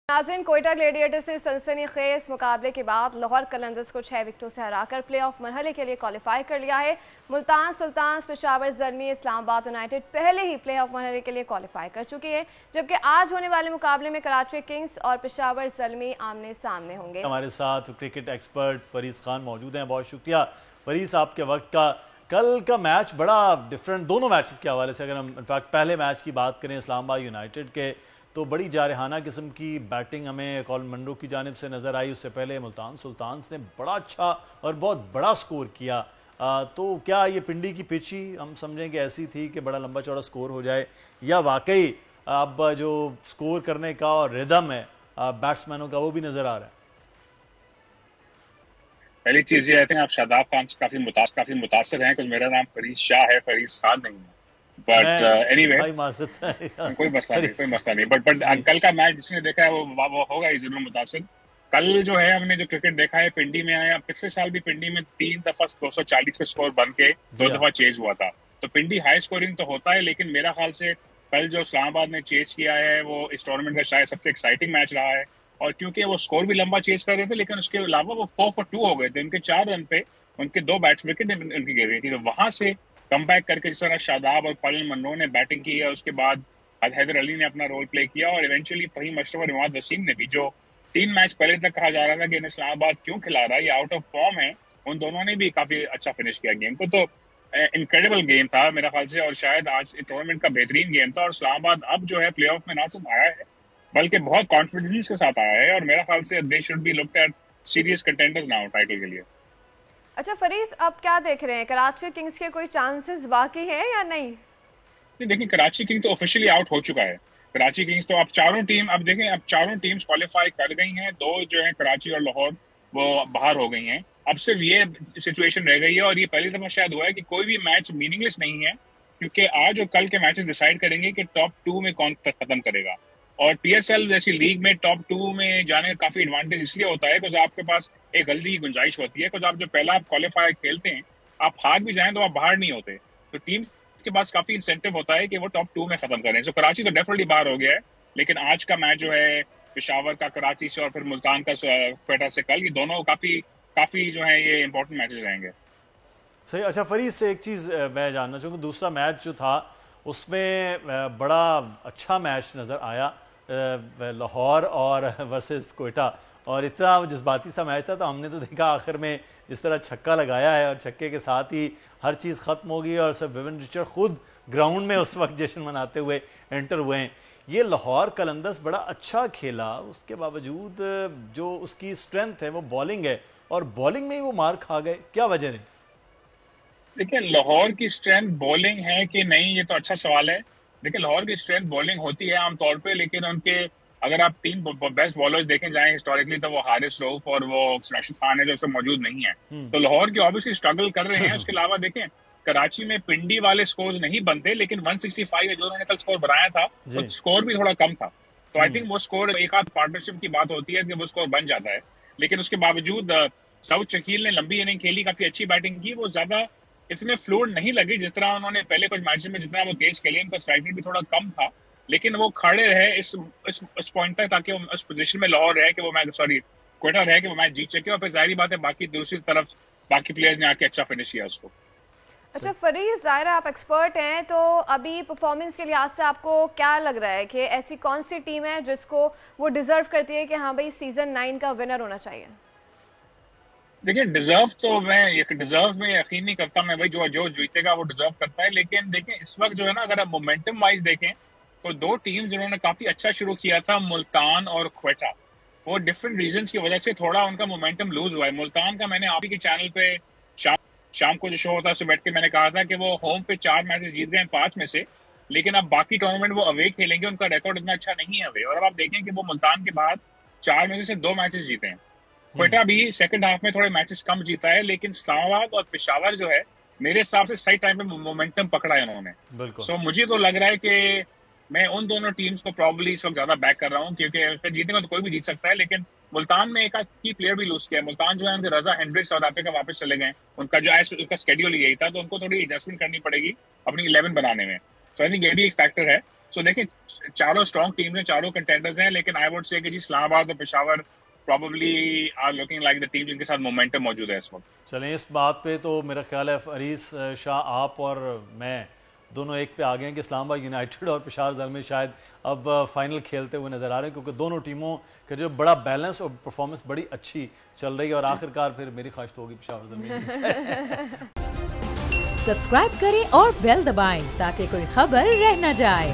नाज़रीन, कोयटा ग्लेडिएटर्स से सनसनीखेज मुकाबले के बाद लाहौर कलंदर्स को 6 विकेटों से हराकर प्लेऑफ मरहले के लिए क्वालिफाई कर लिया है। मुल्तान सुल्तान, पेशावर ज़ल्मी, इस्लामाबाद यूनाइटेड पहले ही प्लेऑफ मरहले के लिए क्वालिफाई कर चुकी है, जबकि आज होने वाले मुकाबले में कराची किंग्स और पेशावर ज़ल्मी आमने सामने होंगे। हमारे साथ क्रिकेट एक्सपर्ट फरीस खान मौजूद हैं। बहुत शुक्रिया फरीस आपके वक्त का। कल का मैच बड़ा डिफरेंट, दोनों मैचेस के हवाले से अगर हम इनफैक्ट पहले मैच की बात करें इस्लामाबाद यूनाइटेड के, तो बड़ी जारहाना किस्म की बैटिंग हमें कॉलिन मंरो की जानिब से नज़र आई। उससे पहले मुल्तान सुल्तान्स ने बड़ा अच्छा और बहुत बड़ा स्कोर किया। तो क्या ये पिंडी की पिच ही हम समझें कि ऐसी थी कि बड़ा लंबा चौड़ा स्कोर हो जाए, या वाकई अब जो स्कोर करने का और रिदम है बैट्समैनों का वो भी नज़र आ रहा है? पहली चीज ये है, आप शादाब खान से काफी मुतासर हैं, कुछ मेरा नाम फरीस शाह है, फरीस खान नहीं है। बट एनीवे कोई मसला नहीं। बट कल का मैच जिसने देखा है वो होगा ही जरूर मुतासर। कल जो है हमने जो क्रिकेट देखा है पिंडी में आया, पिछले साल भी पिंडी में 3 दफा 240 का स्कोर बन के 2 दफा चेज हुआ था। तो पिंडी हाई स्कोरिंग तो होता है, लेकिन मेरा ख्याल से कल जो इस्लामाबाद ने चेज किया है वो इस टूर्नामेंट का शायद सबसे एक्साइटिंग मैच रहा है। और क्योंकि वो स्कोर भी लंबा चेज कर रहे थे, लेकिन उसके अलावा वो 4 for 2 हो गए थे। उनके 4 रन पे उनके 2 बैट्स विकेट उनकी गिर रही थी। तो वहां से कम बैक करके जिस तरह शादाब और कॉलिन मनरो ने बैटिंग की है, उसके बाद हैदर अली ने अपना रोल प्ले किया, और इवेंचुअली फहीम अशरफ और इमाद वसीम ने भी, जो 3 मैच पहले तक कहा जा रहा था कि इस्लामाबाद क्यों खिला रहा है, ये आउट ऑफ फॉर्म है, उन दोनों ने भी काफी अच्छा फिनिश किया गेम को। तो इनक्रेडिबल गेम था मेरा ख्याल से, और शायद आज टूर्नामेंट का बेहतरीन गेम था। और इस्लामाबाद अब जो है प्ले ऑफ में ना सिर्फ आया है बल्कि बहुत कॉन्फिडेंस के साथ आया है, और मेरा ख्याल से they should be looked at serious contenders now title के लिए। अच्छा फरीस, अब क्या देख रहे हैं, कराची किंग्स के कोई चांसेस बाकी हैं या नहीं? देखिए, कराची किंग्स तो ऑफिशियली आउट हो चुका है। कराची किंग्स तो अब चारों टीम्स क्वालिफाई कर गई हैं। 2 जो है कराची और लाहौर वो बाहर हो गई हैं। अब सिर्फ ये सिचुएशन रह गई है, और ये पहली दफा शायद हुआ है कि कोई भी मैच मीनिंगलेस नहीं है, क्योंकि आज और कल के मैचेस डिसाइड करेंगे कि टॉप 2 में कौन खत्म करेगा। और पीएसएल जैसी लीग में टॉप 2 में जाने का काफी एडवांटेज इसलिए होता है बिकॉज आपके पास एक गलती की गुंजाइश होती है। आप जो पहला क्वालिफायर खेलते हैं, आप हार भी जाएं तो आप बाहर नहीं होते। तो टीम के पास काफी इंसेंटिव होता है कि वो टॉप 2 में खत्म करें। सो कराची तो डेफिनेटली बाहर हो गया है, लेकिन आज का मैच जो है पेशावर का कराची से और फिर मुल्तान का क्वेटा से कल, ये दोनों काफी जो है ये इंपॉर्टेंट मैचेस रहेंगे। सही। अच्छा फरीद से एक चीज़ मैं जानना चाहूँगा, दूसरा मैच जो था उसमें बड़ा अच्छा मैच नज़र आया, लाहौर और वर्सेस कोयटा, और इतना जज्बाती सा मैच था। तो हमने तो देखा आखिर में जिस तरह छक्का लगाया है, और छक्के के साथ ही हर चीज़ ख़त्म हो गई, और सब विविन रिचर्ड खुद ग्राउंड में उस वक्त जश्न मनाते हुए एंटर हुए हैं। ये लाहौर कलंदर्स बड़ा अच्छा खेला, उसके बावजूद जो उसकी स्ट्रेंथ है वो बॉलिंग है, और बॉलिंग में ही वो मार खा गए। क्या वजह है? देखिए, लाहौर की स्ट्रेंथ बॉलिंग है कि नहीं, ये तो अच्छा सवाल है। देखिए, लाहौर की स्ट्रेंथ बॉलिंग होती है आमतौर पे, लेकिन उनके अगर आप 3 बेस्ट बॉलर्स देखें जाएं हिस्टोरिकली, तो वो हारिस रऊफ और वो राशिद खान है जो सब मौजूद नहीं है। तो लाहौर की ऑब्वियसली स्ट्रगल कर रहे हैं। उसके अलावा देखें, कराची में पिंडी वाले स्कोर्स नहीं बनते, लेकिन 165 जो उन्होंने कल स्कोर बनाया था, तो स्कोर भी थोड़ा कम था। तो आई थिंक वो स्कोर एक आध पार्टनरशिप की बात होती है कि वो स्कोर बन जाता है। लेकिन उसके बावजूद सऊद शकील ने लंबी इनिंग खेली, काफी अच्छी बैटिंग की। वो ज्यादा इसमें फ्लूइड नहीं लगी जिस तरह उन्होंने पहले कुछ मैचेस में जितना वो तेज खेले। उनका स्ट्राइक रेट भी थोड़ा कम था, लेकिन वो खड़े रहे इस पॉइंट तक, ताकि उस पोजीशन में लाहौर रहे कि वो मैच क्वेटा रहे कि वो मैच जीत सके। और फिर जाहिर बात है बाकी दूसरी तरफ बाकी प्लेयर्स ने आके अच्छा फिनिश किया उसको। अच्छा फरीज, ज़ाहिर आप एक्सपर्ट हैं, तो अभी परफॉर्मेंस के लिहाज से आपको क्या लग रहा है कि ऐसी कौन सी टीम है जिसको वो डिजर्व करती है कि हाँ भाई सीजन 9 का विनर होना चाहिए? देखिए, डिजर्व में यकीन नहीं करता मैं भाई, जो जीतेगा वो डिजर्व करता है। लेकिन देखें इस वक्त जो है ना, अगर आप मोमेंटम वाइज देखें तो 2 टीम जिन्होंने काफी अच्छा शुरू किया था, मुल्तान और क्वेटा, वो डिफरेंट रीजंस की वजह से थोड़ा उनका मोमेंटम लूज हुआ है। मुल्तान का मैंने आप ही के चैनल पे शाम को जो शो होता है उसमें बैठ के मैंने कहा था कि वो होम पे 4 मैचेस जीत गए 5 में से, लेकिन अब बाकी टूर्नामेंट वो अवे खेलेंगे, उनका रिकॉर्ड इतना अच्छा नहीं है अवे। और अब आप देखें कि वो मुल्तान के बाद 4 में से 2 मैचेस जीते हैं। क्वेटा भी सेकंड हाफ में थोड़े मैचेस कम जीता है, लेकिन इस्लामाबाद और पेशावर जो है मेरे हिसाब से सही टाइम पे मोमेंटम पकड़ा है उन्होंने। सो मुझे तो लग रहा है कि मैं उन दोनों टीम्स को प्रॉब्ली इस वक्त ज्यादा बैक कर रहा हूँ, क्योंकि फिर जीतने को तो कोई भी जीत सकता है। लेकिन मुल्तान में एक की प्लेयर भी लूज किया। मुल्तान जो है उनके रजा हेंड्रिक्स साउथ अफ्रीका वापस चले गए, उनका शेड्यूल यही था, तो उनको थोड़ी एडजस्टमेंट करनी पड़ेगी अपनी 11 बनाने में। सो आई थिंक ये भी एक फैक्टर है। सो देखिए, चारों स्ट्रॉन्ग टीम हैं, चारों कंटेंडर्स हैं, लेकिन आई वुड से कि जी इस्लामाबाद और Peshawar probably are looking like the team जिनके साथ मोमेंटम मौजूद है इस वक्त। चलें, इस बात पे तो मेरा ख्याल है फरीस शाह, आप और मैं दोनों एक पे आ गए हैं कि इस्लामाबाद यूनाइटेड और पेशावर ज़ल्मी शायद अब फाइनल खेलते हुए नजर आ रहे हैं, क्योंकि दोनों टीमों का जो बड़ा बैलेंस और परफॉर्मेंस बड़ी अच्छी चल रही है। और आखिरकार फिर मेरी ख्वाहिश तो होगी पेशावर ज़ल्मी। सब्सक्राइब करें और बेल दबाएं ताकि कोई खबर रह न जाए।